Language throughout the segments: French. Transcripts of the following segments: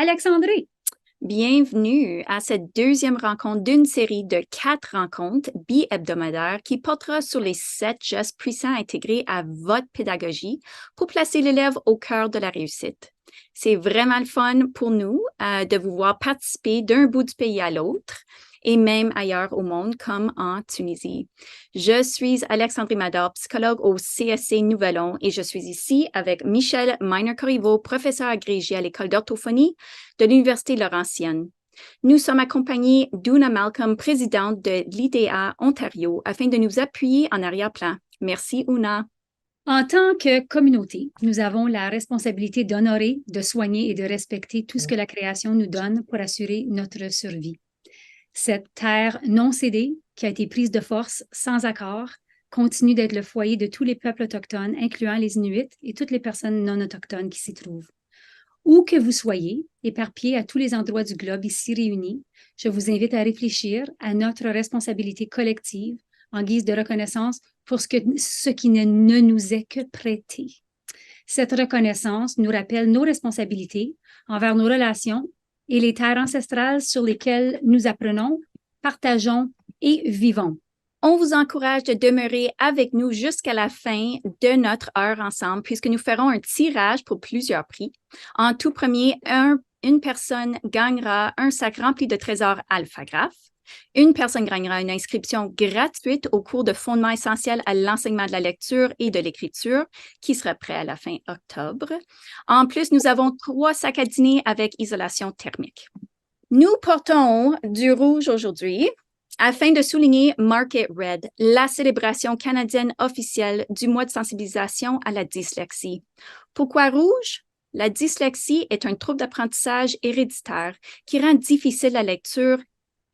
Alexandrie. Bienvenue à cette deuxième rencontre d'une série de 4 rencontres bi-hebdomadaires qui portera sur les 7 gestes puissants intégrés à votre pédagogie pour placer l'élève au cœur de la réussite. C'est vraiment le fun pour nous de vous voir participer d'un bout du pays à l'autre et même ailleurs au monde comme en Tunisie. Je suis Alexandrie Mador, psychologue au CSC Nouvelon et je suis ici avec Michel Miner-Corriveau, professeur agrégé à l'École d'orthophonie de l'Université Laurentienne. Nous sommes accompagnés d'Una Malcolm, présidente de l'IDA Ontario, afin de nous appuyer en arrière-plan. Merci, Una. En tant que communauté, nous avons la responsabilité d'honorer, de soigner et de respecter tout ce que la création nous donne pour assurer notre survie. Cette terre non cédée, qui a été prise de force sans accord, continue d'être le foyer de tous les peuples autochtones, incluant les Inuits et toutes les personnes non autochtones qui s'y trouvent. Où que vous soyez, éparpillés à tous les endroits du globe ici réunis, je vous invite à réfléchir à notre responsabilité collective en guise de reconnaissance pour ce qui ne nous est que prêté. Cette reconnaissance nous rappelle nos responsabilités envers nos relations et les terres ancestrales sur lesquelles nous apprenons, partageons et vivons. On vous encourage de demeurer avec nous jusqu'à la fin de notre heure ensemble, puisque nous ferons un tirage pour plusieurs prix. En tout premier, une personne gagnera un sac rempli de trésors alphagraphes. Une personne gagnera une inscription gratuite au cours de fondements essentiels à l'enseignement de la lecture et de l'écriture, qui sera prêt à la fin octobre. En plus, nous avons 3 sacs à dîner avec isolation thermique. Nous portons du rouge aujourd'hui, afin de souligner Mark It Red, la célébration canadienne officielle du mois de sensibilisation à la dyslexie. Pourquoi rouge? La dyslexie est un trouble d'apprentissage héréditaire qui rend difficile la lecture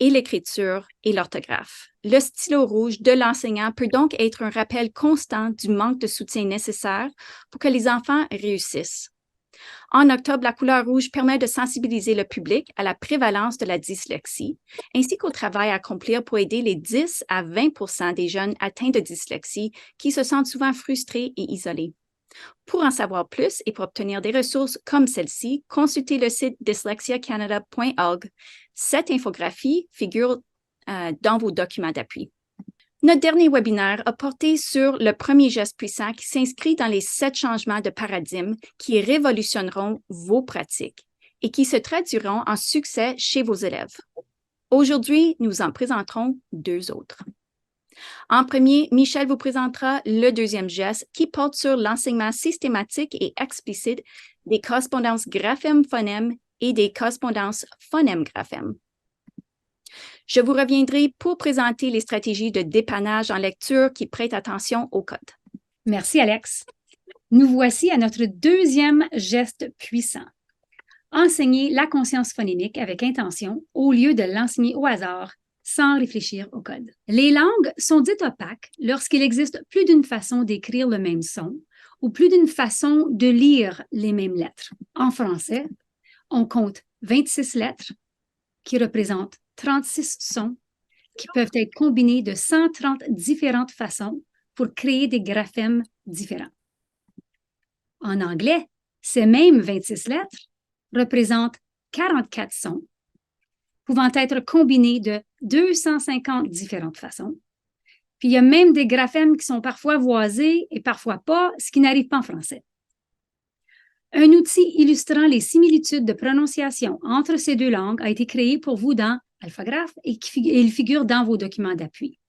et l'écriture et l'orthographe. Le stylo rouge de l'enseignant peut donc être un rappel constant du manque de soutien nécessaire pour que les enfants réussissent. En octobre, la couleur rouge permet de sensibiliser le public à la prévalence de la dyslexie, ainsi qu'au travail à accomplir pour aider les 10 à 20 des jeunes atteints de dyslexie qui se sentent souvent frustrés et isolés. Pour en savoir plus et pour obtenir des ressources comme celle-ci, consultez le site dyslexiacanada.org. Cette infographie figure dans vos documents d'appui. Notre dernier webinaire a porté sur le premier geste puissant qui s'inscrit dans les 7 changements de paradigme qui révolutionneront vos pratiques et qui se traduiront en succès chez vos élèves. Aujourd'hui, nous en présenterons 2 autres. En premier, Michel vous présentera le deuxième geste qui porte sur l'enseignement systématique et explicite des correspondances graphème-phonème et des correspondances phonème-graphème. Je vous reviendrai pour présenter les stratégies de dépannage en lecture qui prêtent attention au code. Merci, Alex. Nous voici à notre deuxième geste puissant. Enseigner la conscience phonémique avec intention au lieu de l'enseigner au hasard sans réfléchir au code. Les langues sont dites opaques lorsqu'il existe plus d'une façon d'écrire le même son ou plus d'une façon de lire les mêmes lettres. En français, on compte 26 lettres qui représentent 36 sons qui peuvent être combinés de 130 différentes façons pour créer des graphèmes différents. En anglais, ces mêmes 26 lettres représentent 44 sons pouvant être combinés de 250 différentes façons. Puis il y a même des graphèmes qui sont parfois voisés et parfois pas, ce qui n'arrive pas en français. Un outil illustrant les similitudes de prononciation entre ces 2 langues a été créé pour vous dans Alphagraph et il figure dans vos documents d'appui.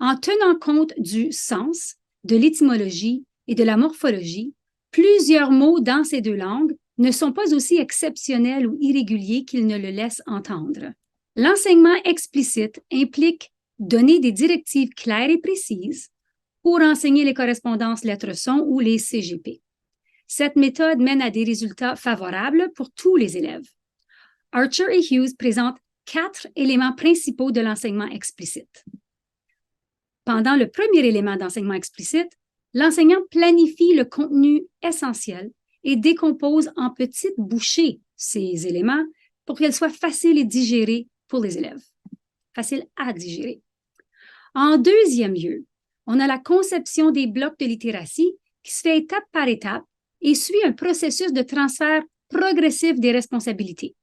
En tenant compte du sens, de l'étymologie et de la morphologie, plusieurs mots dans ces 2 langues ne sont pas aussi exceptionnels ou irréguliers qu'ils ne le laissent entendre. L'enseignement explicite implique donner des directives claires et précises pour enseigner les correspondances lettres-sons ou les CGP. Cette méthode mène à des résultats favorables pour tous les élèves. Archer et Hughes présentent 4 éléments principaux de l'enseignement explicite. Pendant le premier élément d'enseignement explicite, l'enseignant planifie le contenu essentiel et décompose en petites bouchées ces éléments pour qu'elles soient faciles et digérées pour les élèves. Faciles à digérer. En deuxième lieu, on a la conception des blocs de littératie qui se fait étape par étape et suit un processus de transfert progressif des responsabilités.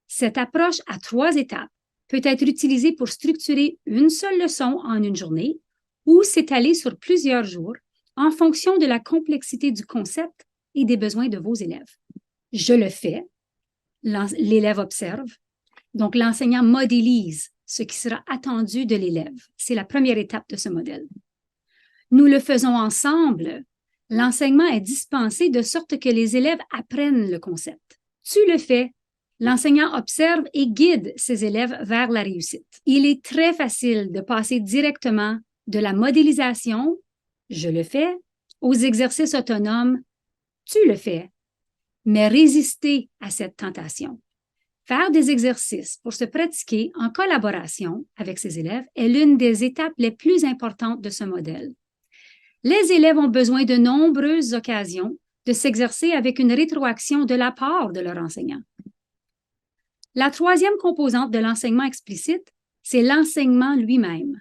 Cette approche à 3 étapes peut être utilisée pour structurer une seule leçon en une journée ou s'étaler sur plusieurs jours en fonction de la complexité du concept et des besoins de vos élèves. Je le fais, l'élève observe, donc l'enseignant modélise ce qui sera attendu de l'élève. C'est la première étape de ce modèle. Nous le faisons ensemble. L'enseignement est dispensé de sorte que les élèves apprennent le concept. Tu le fais. L'enseignant observe et guide ses élèves vers la réussite. Il est très facile de passer directement de la modélisation, je le fais, aux exercices autonomes, tu le fais, mais résister à cette tentation. Faire des exercices pour se pratiquer en collaboration avec ses élèves est l'une des étapes les plus importantes de ce modèle. Les élèves ont besoin de nombreuses occasions de s'exercer avec une rétroaction de la part de leur enseignant. La troisième composante de l'enseignement explicite, c'est l'enseignement lui-même.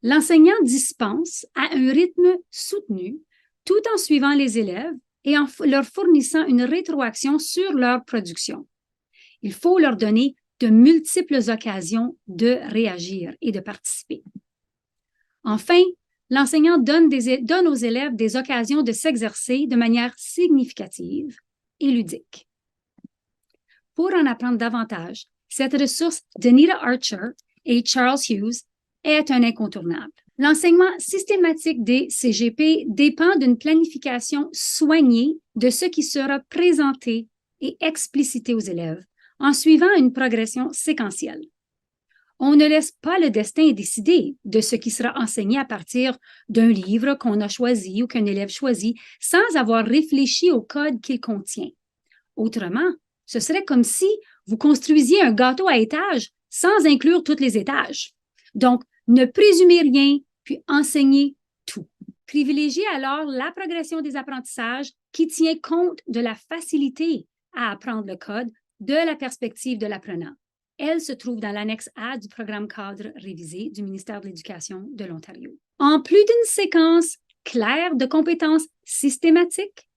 L'enseignant dispense à un rythme soutenu tout en suivant les élèves et en leur fournissant une rétroaction sur leur production. Il faut leur donner de multiples occasions de réagir et de participer. Enfin, l'enseignant donne aux élèves des occasions de s'exercer de manière significative et ludique. Pour en apprendre davantage, cette ressource d'Anita Archer et Charles Hughes est un incontournable. L'enseignement systématique des CGP dépend d'une planification soignée de ce qui sera présenté et explicité aux élèves en suivant une progression séquentielle. On ne laisse pas le destin décider de ce qui sera enseigné à partir d'un livre qu'on a choisi ou qu'un élève choisit sans avoir réfléchi au code qu'il contient. Autrement, ce serait comme si vous construisiez un gâteau à étages sans inclure tous les étages. Donc, ne présumez rien, puis enseignez tout. Privilégiez alors la progression des apprentissages qui tient compte de la facilité à apprendre le code de la perspective de l'apprenant. Elle se trouve dans l'annexe A du programme cadre révisé du ministère de l'Éducation de l'Ontario. En plus d'une séquence claire de compétences systématiques,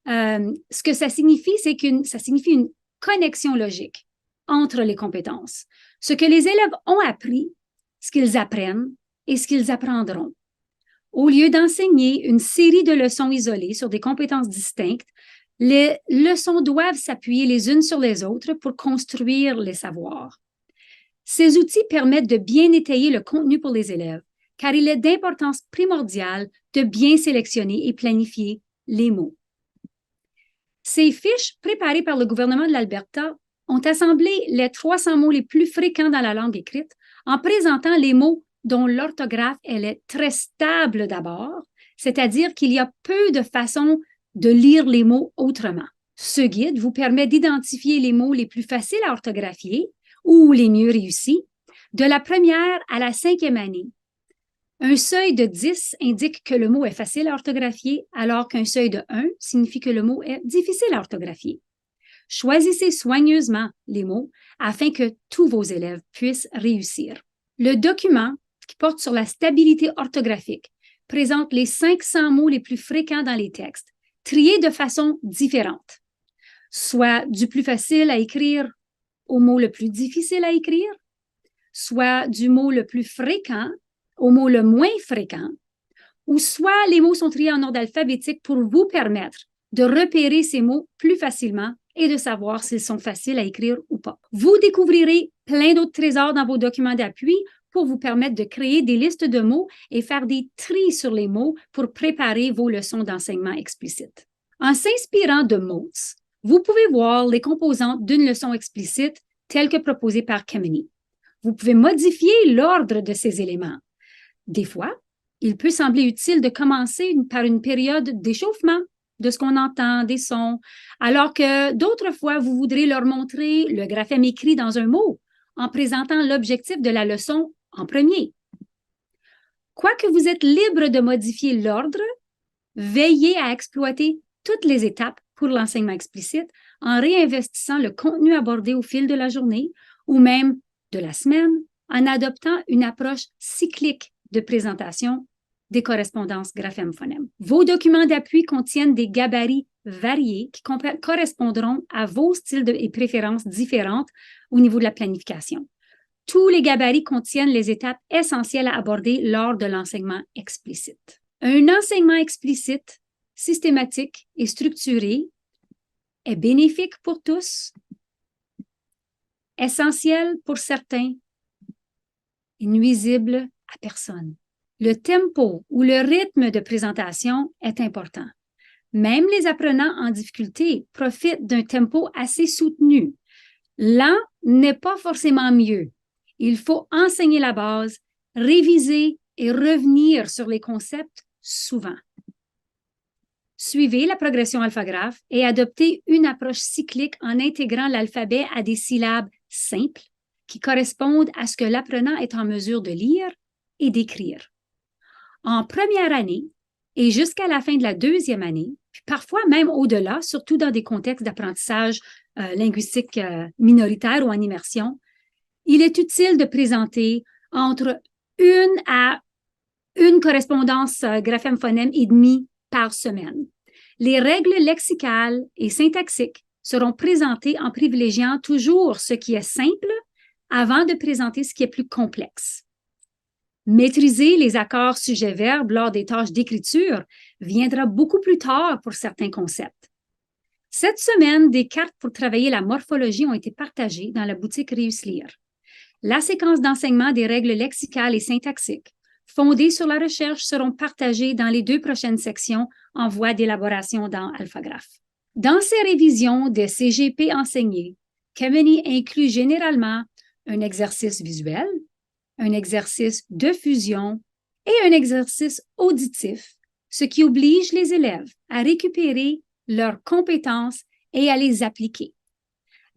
ce que ça signifie, c'est ça signifie une connexion logique entre les compétences. Ce que les élèves ont appris, ce qu'ils apprennent et ce qu'ils apprendront. Au lieu d'enseigner une série de leçons isolées sur des compétences distinctes, les leçons doivent s'appuyer les unes sur les autres pour construire les savoirs. Ces outils permettent de bien étayer le contenu pour les élèves, car il est d'importance primordiale de bien sélectionner et planifier les mots. Ces fiches préparées par le gouvernement de l'Alberta ont assemblé les 300 mots les plus fréquents dans la langue écrite en présentant les mots dont l'orthographe est très stable d'abord, c'est-à-dire qu'il y a peu de façons de lire les mots autrement. Ce guide vous permet d'identifier les mots les plus faciles à orthographier ou les mieux réussis de la première à la 5e année. Un seuil de 10 indique que le mot est facile à orthographier, alors qu'un seuil de 1 signifie que le mot est difficile à orthographier. Choisissez soigneusement les mots afin que tous vos élèves puissent réussir. Le document qui porte sur la stabilité orthographique présente les 500 mots les plus fréquents dans les textes, triés de façon différente, soit du plus facile à écrire au mot le plus difficile à écrire, soit du mot le plus fréquent au mot le moins fréquent, ou soit les mots sont triés en ordre alphabétique pour vous permettre de repérer ces mots plus facilement et de savoir s'ils sont faciles à écrire ou pas. Vous découvrirez plein d'autres trésors dans vos documents d'appui pour vous permettre de créer des listes de mots et faire des tris sur les mots pour préparer vos leçons d'enseignement explicite. En s'inspirant de Motes, vous pouvez voir les composantes d'une leçon explicite telle que proposée par Kamini. Vous pouvez modifier l'ordre de ces éléments. Des fois, il peut sembler utile de commencer par une période d'échauffement de ce qu'on entend, des sons, alors que d'autres fois, vous voudrez leur montrer le graphème écrit dans un mot en présentant l'objectif de la leçon en premier. Quoique vous êtes libre de modifier l'ordre, veillez à exploiter toutes les étapes pour l'enseignement explicite en réinvestissant le contenu abordé au fil de la journée ou même de la semaine en adoptant une approche cyclique de présentation des correspondances graphème-phonème. Vos documents d'appui contiennent des gabarits variées qui correspondront à vos styles et préférences différentes au niveau de la planification. Tous les gabarits contiennent les étapes essentielles à aborder lors de l'enseignement explicite. Un enseignement explicite, systématique et structuré est bénéfique pour tous, essentiel pour certains et nuisible à personne. Le tempo ou le rythme de présentation est important. Même les apprenants en difficulté profitent d'un tempo assez soutenu. Lent n'est pas forcément mieux. Il faut enseigner la base, réviser et revenir sur les concepts souvent. Suivez la progression alphagraphe et adoptez une approche cyclique en intégrant l'alphabet à des syllabes simples qui correspondent à ce que l'apprenant est en mesure de lire et d'écrire. En première année et jusqu'à la fin de la deuxième année, puis parfois même au-delà, surtout dans des contextes d'apprentissage linguistique minoritaire ou en immersion, il est utile de présenter entre une à une correspondance graphème-phonème et demi par semaine. Les règles lexicales et syntaxiques seront présentées en privilégiant toujours ce qui est simple avant de présenter ce qui est plus complexe. Maîtriser les accords sujet-verbe lors des tâches d'écriture viendra beaucoup plus tard pour certains concepts. Cette semaine, des cartes pour travailler la morphologie ont été partagées dans la boutique Réussir. La séquence d'enseignement des règles lexicales et syntaxiques fondées sur la recherche seront partagées dans les 2 prochaines sections en voie d'élaboration dans Alphagraph. Dans ces révisions des CGP enseignés, Kemeny inclut généralement un exercice visuel, un exercice de fusion et un exercice auditif, ce qui oblige les élèves à récupérer leurs compétences et à les appliquer.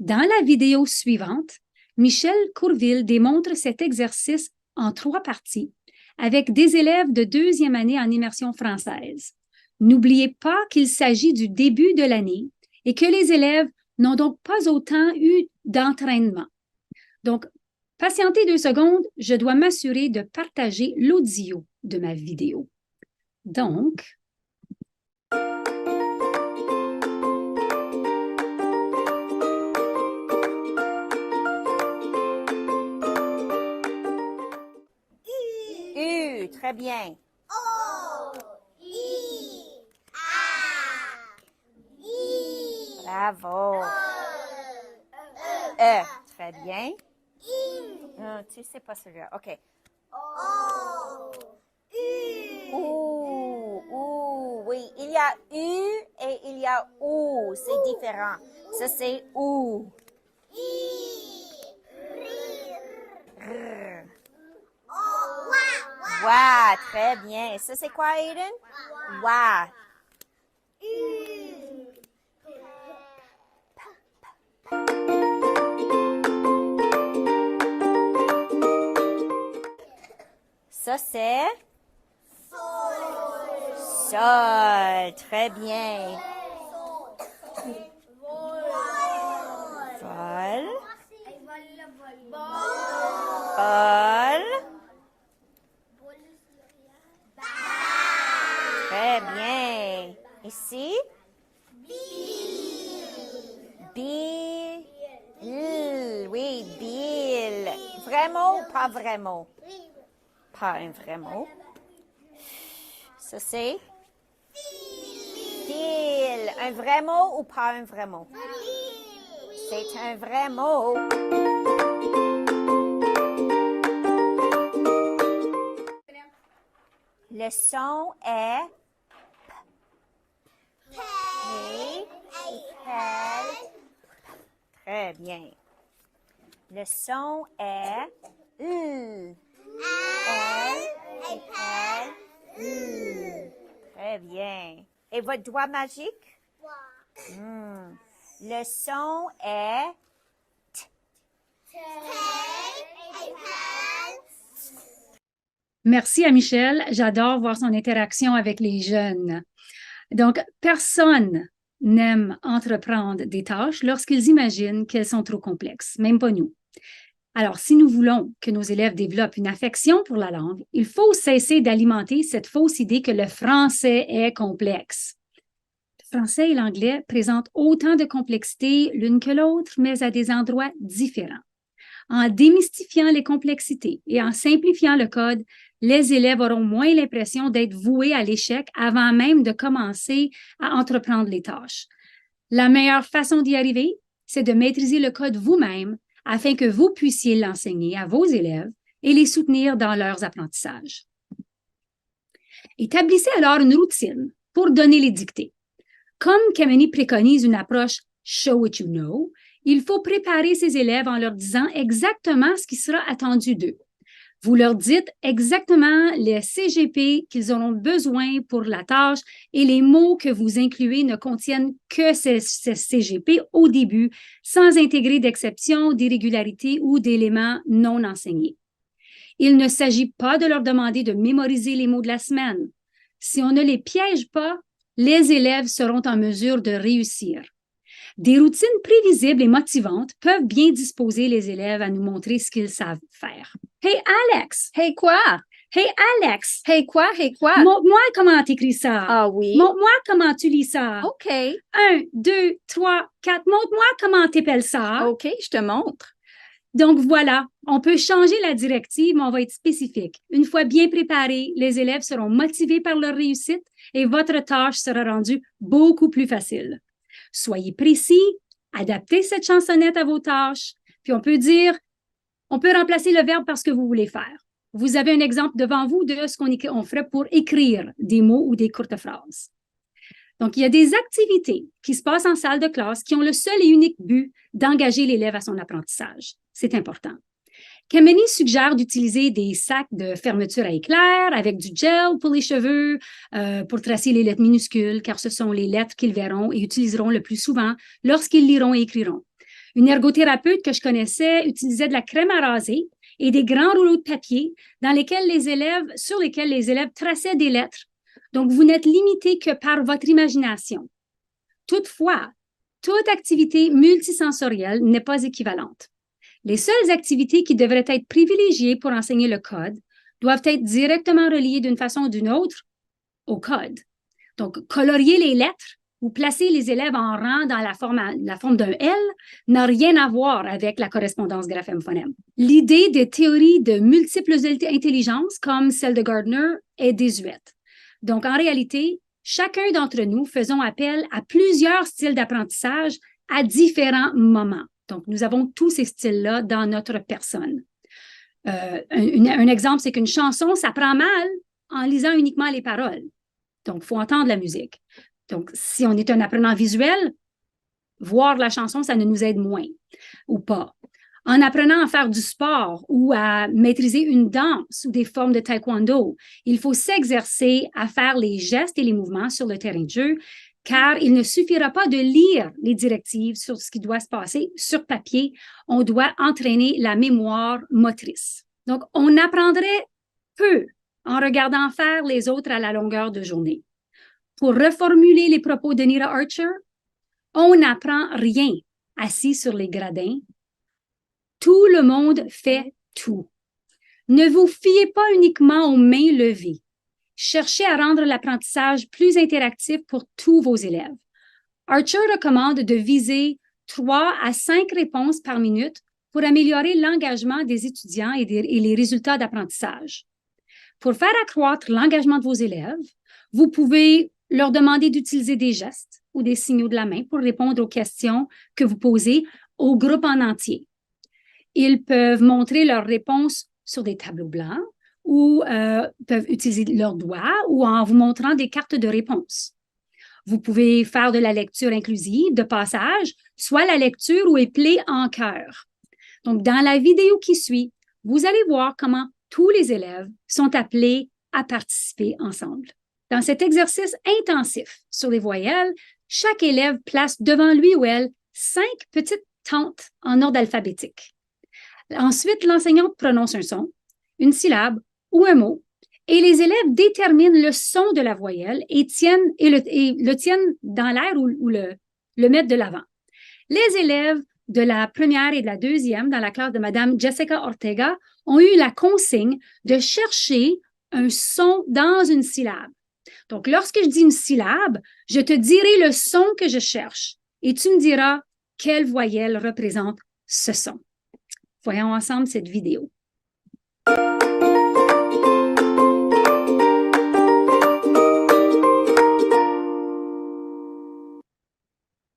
Dans la vidéo suivante, Michel Courville démontre cet exercice en 3 parties avec des élèves de 2e année en immersion française. N'oubliez pas qu'il s'agit du début de l'année et que les élèves n'ont donc pas autant eu d'entraînement. Donc, patientez 2 secondes, je dois m'assurer de partager l'audio de ma vidéo. Donc, très bien. O, I, A, I. Bravo. E, Très bien. I, Tu sais pas celui-là. OK. O, U. Oui. Il y a U et il y a OU. C'est différent. Ça, c'est OU. R. Wa. Très bien. Ça, c'est quoi, Aiden? Wa. Ça, c'est sol. Très bien. Vol. Bol. Très bien. Ici? Bill. Oui, Bill. Vrai mot ou pas vrai mot? Pas un vrai mot. Ça, c'est? Fil. Un vrai mot ou pas un vrai mot? C'est un vrai mot. Le son est P. Très bien. Le son est L. Très bien. Et votre doigt magique? Le son est merci à Michel. J'adore voir son interaction avec les jeunes. Donc, personne n'aime entreprendre des tâches lorsqu'ils imaginent qu'elles sont trop complexes, même pas nous. Alors, si nous voulons que nos élèves développent une affection pour la langue, il faut cesser d'alimenter cette fausse idée que le français est complexe. français et l'anglais présentent autant de complexité l'une que l'autre, mais à des endroits différents. En démystifiant les complexités et en simplifiant le code, les élèves auront moins l'impression d'être voués à l'échec avant même de commencer à entreprendre les tâches. La meilleure façon d'y arriver, c'est de maîtriser le code vous-même afin que vous puissiez l'enseigner à vos élèves et les soutenir dans leurs apprentissages. Établissez alors une routine pour donner les dictées. Comme Kameni préconise une approche « show what you know », il faut préparer ses élèves en leur disant exactement ce qui sera attendu d'eux. Vous leur dites exactement les CGP qu'ils auront besoin pour la tâche et les mots que vous incluez ne contiennent que ces CGP au début, sans intégrer d'exceptions, d'irrégularités ou d'éléments non enseignés. Il ne s'agit pas de leur demander de mémoriser les mots de la semaine. Si on ne les piège pas, les élèves seront en mesure de réussir. Des routines prévisibles et motivantes peuvent bien disposer les élèves à nous montrer ce qu'ils savent faire. Hey Alex! Hey, quoi? Hey Alex! Hey, quoi? Hey, quoi? Montre-moi comment tu écris ça. Ah oui? Montre-moi comment tu lis ça. OK. 1, 2, 3, 4. Montre-moi comment tu épelles ça. OK, je te montre. Donc voilà, on peut changer la directive, mais on va être spécifique. Une fois bien préparés, les élèves seront motivés par leur réussite et votre tâche sera rendue beaucoup plus facile. Soyez précis, adaptez cette chansonnette à vos tâches, puis on peut remplacer le verbe par ce que vous voulez faire. Vous avez un exemple devant vous de ce qu'on ferait pour écrire des mots ou des courtes phrases. Donc, il y a des activités qui se passent en salle de classe qui ont le seul et unique but d'engager l'élève à son apprentissage. C'est important. Kameni suggère d'utiliser des sacs de fermeture à éclair avec du gel pour les cheveux, pour tracer les lettres minuscules, car ce sont les lettres qu'ils verront et utiliseront le plus souvent lorsqu'ils liront et écriront. Une ergothérapeute que je connaissais utilisait de la crème à raser et des grands rouleaux de papier sur lesquels les élèves traçaient des lettres. Donc, vous n'êtes limité que par votre imagination. Toutefois, toute activité multisensorielle n'est pas équivalente. Les seules activités qui devraient être privilégiées pour enseigner le code doivent être directement reliées d'une façon ou d'une autre au code. Donc, colorier les lettres ou placer les élèves en rang dans la forme d'un L n'a rien à voir avec la correspondance graphème-phonème. L'idée des théories de multiples intelligences, comme celle de Gardner, est désuète. Donc, en réalité, chacun d'entre nous faisons appel à plusieurs styles d'apprentissage à différents moments. Donc, nous avons tous ces styles-là dans notre personne. Un exemple, c'est qu'une chanson s'apprend mal en lisant uniquement les paroles. Donc, il faut entendre la musique. Donc, si on est un apprenant visuel, voir la chanson, ça ne nous aide moins ou pas. En apprenant à faire du sport ou à maîtriser une danse ou des formes de taekwondo, il faut s'exercer à faire les gestes et les mouvements sur le terrain de jeu, car il ne suffira pas de lire les directives sur ce qui doit se passer sur papier. On doit entraîner la mémoire motrice. Donc, on apprendrait peu en regardant faire les autres à la longueur de journée. Pour reformuler les propos de Nira Archer, on n'apprend rien assis sur les gradins. Tout le monde fait tout. Ne vous fiez pas uniquement aux mains levées. Cherchez à rendre l'apprentissage plus interactif pour tous vos élèves. Archer recommande de viser 3 à 5 réponses par minute pour améliorer l'engagement des étudiants et les résultats d'apprentissage. Pour faire accroître l'engagement de vos élèves, vous pouvez leur demander d'utiliser des gestes ou des signaux de la main pour répondre aux questions que vous posez au groupe en entier. Ils peuvent montrer leurs réponses sur des tableaux blancs ou peuvent utiliser leurs doigts ou en vous montrant des cartes de réponse. Vous pouvez faire de la lecture inclusive, de passage, soit la lecture ou épeler en chœur. Donc, dans la vidéo qui suit, vous allez voir comment tous les élèves sont appelés à participer ensemble. Dans cet exercice intensif sur les voyelles, chaque élève place devant lui ou elle 5 petites tentes en ordre alphabétique. Ensuite, l'enseignante prononce un son, une syllabe ou un mot, et les élèves déterminent le son de la voyelle et le tiennent dans l'air ou le mettent de l'avant. Les élèves de la première et de la deuxième dans la classe de Mme Jessica Ortega ont eu la consigne de chercher un son dans une syllabe. Donc, lorsque je dis une syllabe, je te dirai le son que je cherche et tu me diras quelle voyelle représente ce son. Voyons ensemble cette vidéo.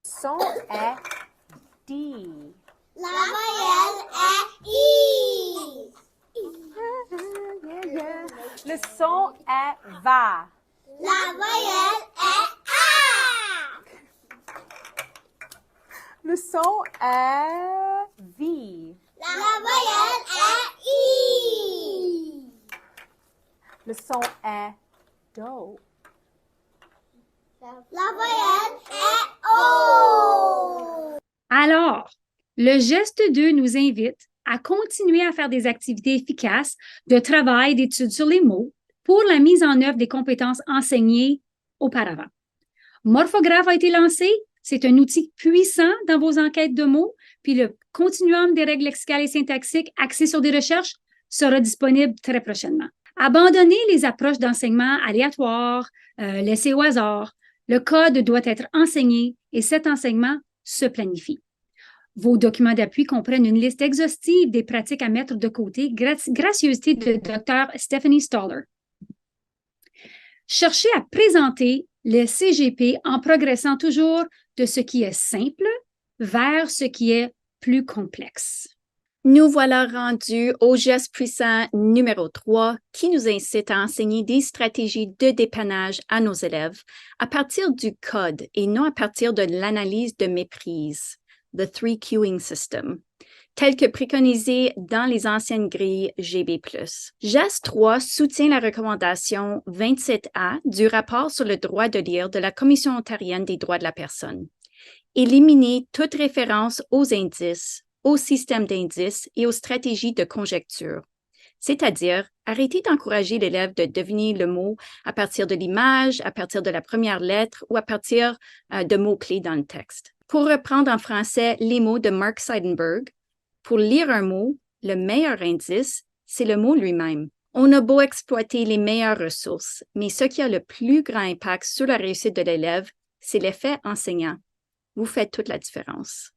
Son est D. La voyelle est I. Le son est Va. La voyelle est A. Le son est V. La voyelle est I. Le son est Do. La voyelle est O. Alors, le geste 2 nous invite à continuer à faire des activités efficaces de travail, d'études sur les mots pour la mise en œuvre des compétences enseignées auparavant. Morphographe a été lancé. C'est un outil puissant dans vos enquêtes de mots. Puis le continuum des règles lexicales et syntaxiques axé sur des recherches sera disponible très prochainement. Abandonnez les approches d'enseignement aléatoires, laissées au hasard. Le code doit être enseigné et cet enseignement se planifie. Vos documents d'appui comprennent une liste exhaustive des pratiques à mettre de côté, gracieuseté de Dr. Stephanie Stoller. Cherchez à présenter le CGP en progressant toujours de ce qui est simple vers ce qui est plus complexe. Nous voilà rendus au geste puissant numéro 3 qui nous incite à enseigner des stratégies de dépannage à nos élèves à partir du code et non à partir de l'analyse de méprise, the 3 queuing system, tel que préconisé dans les anciennes grilles GB+. Geste 3 soutient la recommandation 27A du rapport sur le droit de lire de la Commission ontarienne des droits de la personne. Éliminer toute référence aux indices, au système d'indices et aux stratégies de conjecture, c'est-à-dire arrêter d'encourager l'élève de deviner le mot à partir de l'image, à partir de la première lettre ou à partir de mots-clés dans le texte. Pour reprendre en français les mots de Mark Seidenberg, pour lire un mot, le meilleur indice, c'est le mot lui-même. On a beau exploiter les meilleures ressources, mais ce qui a le plus grand impact sur la réussite de l'élève, c'est l'effet enseignant. Vous faites toute la différence.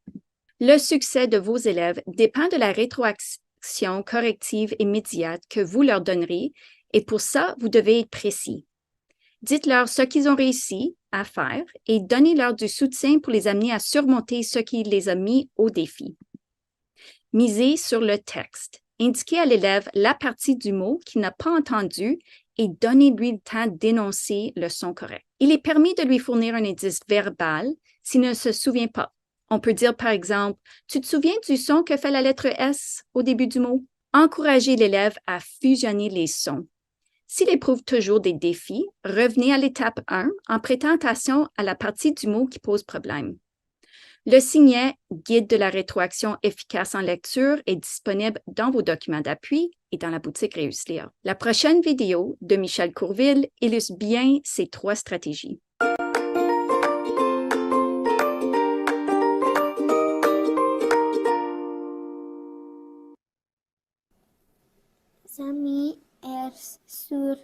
Le succès de vos élèves dépend de la rétroaction corrective immédiate que vous leur donnerez et pour ça, vous devez être précis. Dites-leur ce qu'ils ont réussi à faire et donnez-leur du soutien pour les amener à surmonter ce qui les a mis au défi. Misez sur le texte. Indiquez à l'élève la partie du mot qu'il n'a pas entendu et donnez-lui le temps d'énoncer le son correct. Il est permis de lui fournir un indice verbal s'il ne se souvient pas. On peut dire par exemple, « Tu te souviens du son que fait la lettre S au début du mot? » Encouragez l'élève à fusionner les sons. S'il éprouve toujours des défis, revenez à l'étape 1 en prêtant attention à la partie du mot qui pose problème. Le signet « Guide de la rétroaction efficace en lecture » est disponible dans vos documents d'appui et dans la boutique Réussir. La prochaine vidéo de Michel Courville illustre bien ces 3 stratégies. Samy est sur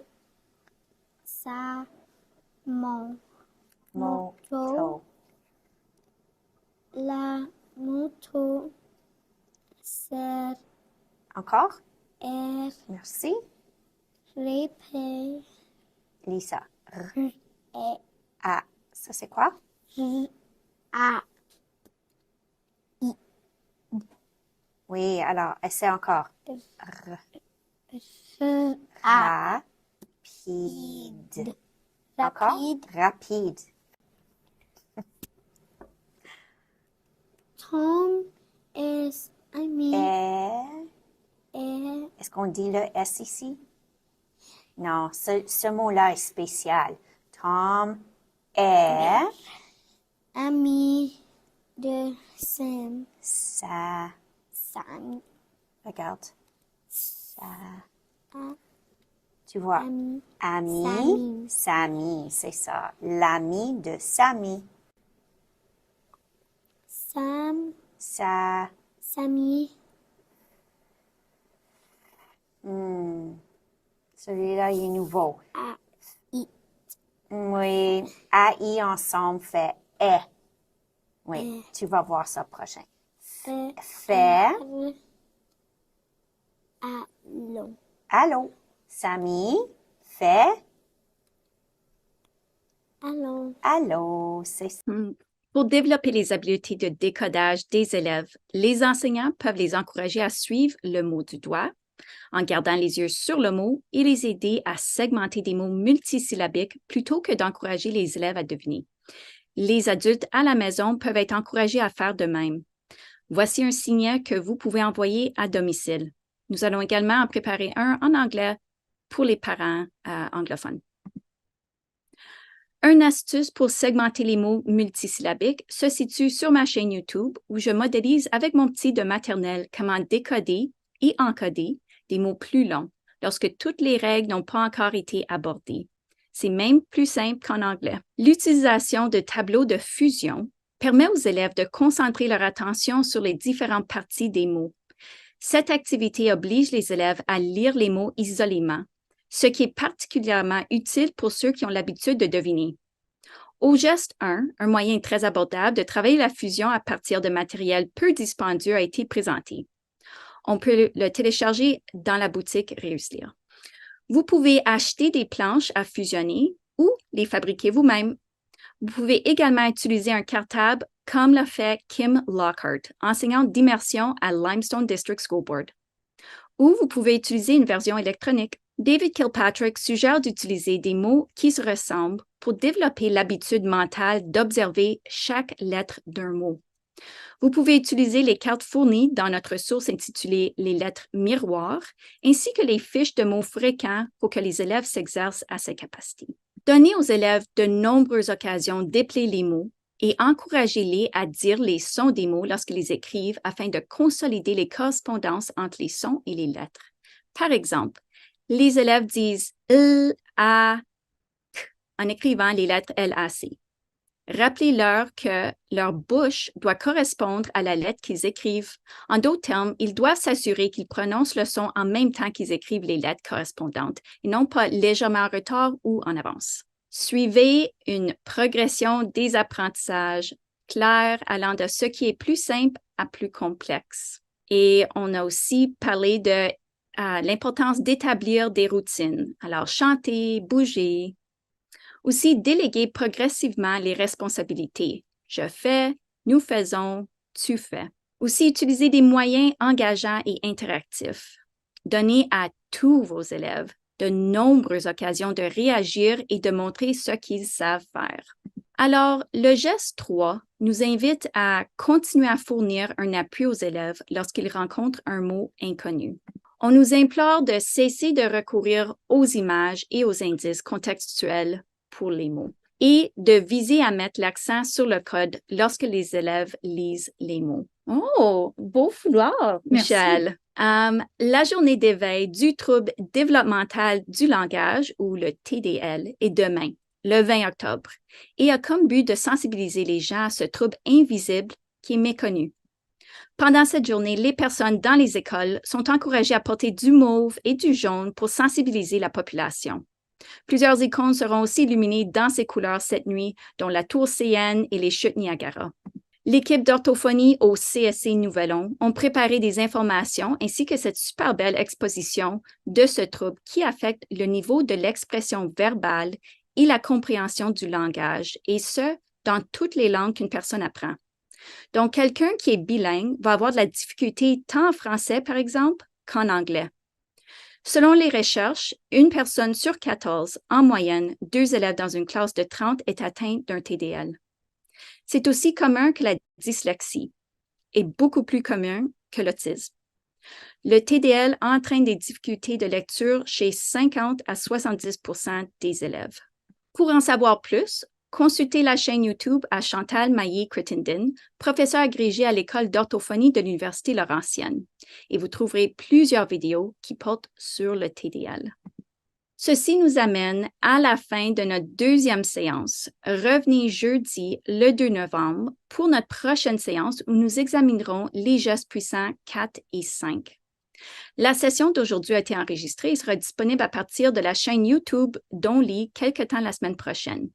sa moto. La moto sert Encore? est Merci. répétée Lisa. et Ah, ça c'est quoi? a Oui, alors, essaie encore. a Rapide. Encore? rapide. Rapide. Tom est ami et Est-ce qu'on dit le S ici? Non, ce mot-là est spécial. Tom est ami de Sam. Regarde. A- Tu vois, ami. Samy, c'est ça. L'ami de Samy. Samy Celui-là, il est nouveau. Oui, AI ensemble fait est. Oui, tu vas voir ça prochain. Fait. Allô. Allô. Samy, fait. Allô. Allô. C'est Pour développer les habiletés de décodage des élèves, les enseignants peuvent les encourager à suivre le mot du doigt en gardant les yeux sur le mot et les aider à segmenter des mots multisyllabiques plutôt que d'encourager les élèves à deviner. Les adultes à la maison peuvent être encouragés à faire de même. Voici un signet que vous pouvez envoyer à domicile. Nous allons également en préparer un en anglais pour les parents anglophones. Une astuce pour segmenter les mots multisyllabiques se situe sur ma chaîne YouTube où je modélise avec mon petit de maternelle comment décoder et encoder des mots plus longs lorsque toutes les règles n'ont pas encore été abordées. C'est même plus simple qu'en anglais. L'utilisation de tableaux de fusion permet aux élèves de concentrer leur attention sur les différentes parties des mots. Cette activité oblige les élèves à lire les mots isolément, ce qui est particulièrement utile pour ceux qui ont l'habitude de deviner. Au geste 1, un moyen très abordable de travailler la fusion à partir de matériel peu dispendieux a été présenté. On peut le télécharger dans la boutique Réussir. Vous pouvez acheter des planches à fusionner ou les fabriquer vous-même. Vous pouvez également utiliser un cartable comme l'a fait Kim Lockhart, enseignante d'immersion à Limestone District School Board. Ou vous pouvez utiliser une version électronique. David Kilpatrick suggère d'utiliser des mots qui se ressemblent pour développer l'habitude mentale d'observer chaque lettre d'un mot. Vous pouvez utiliser les cartes fournies dans notre source intitulée « Les lettres miroirs » ainsi que les fiches de mots fréquents pour que les élèves s'exercent à ces capacités. Donnez aux élèves de nombreuses occasions d'épeler les mots et encouragez-les à dire les sons des mots lorsqu'ils les écrivent afin de consolider les correspondances entre les sons et les lettres. Par exemple, les élèves disent « l, a, k » en écrivant les lettres L-A-C. Rappelez-leur que leur bouche doit correspondre à la lettre qu'ils écrivent. En d'autres termes, ils doivent s'assurer qu'ils prononcent le son en même temps qu'ils écrivent les lettres correspondantes et non pas légèrement en retard ou en avance. Suivez une progression des apprentissages claire allant de ce qui est plus simple à plus complexe. Et on a aussi parlé de l'importance d'établir des routines. Alors, chanter, bouger. Aussi, déléguer progressivement les responsabilités. Je fais, nous faisons, tu fais. Aussi, utiliser des moyens engageants et interactifs. Donnez à tous vos élèves de nombreuses occasions de réagir et de montrer ce qu'ils savent faire. Alors, le geste 3 nous invite à continuer à fournir un appui aux élèves lorsqu'ils rencontrent un mot inconnu. On nous implore de cesser de recourir aux images et aux indices contextuels pour les mots et de viser à mettre l'accent sur le code lorsque les élèves lisent les mots. Oh, beau fouloir, Michel. La journée d'éveil du trouble développemental du langage, ou le TDL, est demain, le 20 octobre, et a comme but de sensibiliser les gens à ce trouble invisible qui est méconnu. Pendant cette journée, les personnes dans les écoles sont encouragées à porter du mauve et du jaune pour sensibiliser la population. Plusieurs icônes seront aussi illuminées dans ces couleurs cette nuit, dont la tour CN et les chutes Niagara. L'équipe d'orthophonie au CSC Nouvelon ont préparé des informations ainsi que cette super belle exposition de ce trouble qui affecte le niveau de l'expression verbale et la compréhension du langage, et ce, dans toutes les langues qu'une personne apprend. Donc, quelqu'un qui est bilingue va avoir de la difficulté tant en français, par exemple, qu'en anglais. Selon les recherches, une personne sur 14, en moyenne, 2 élèves dans une classe de 30 est atteinte d'un TDL. C'est aussi commun que la dyslexie et beaucoup plus commun que l'autisme. Le TDL entraîne des difficultés de lecture chez 50 à 70% des élèves. Pour en savoir plus, consultez la chaîne YouTube à Chantal Maillé-Crittenden, professeure agrégée à l'école d'orthophonie de l'Université Laurentienne, et vous trouverez plusieurs vidéos qui portent sur le TDL. Ceci nous amène à la fin de notre deuxième séance. Revenez jeudi, le 2 novembre, pour notre prochaine séance où nous examinerons les gestes puissants 4 et 5. La session d'aujourd'hui a été enregistrée et sera disponible à partir de la chaîne YouTube d'Only quelque temps la semaine prochaine.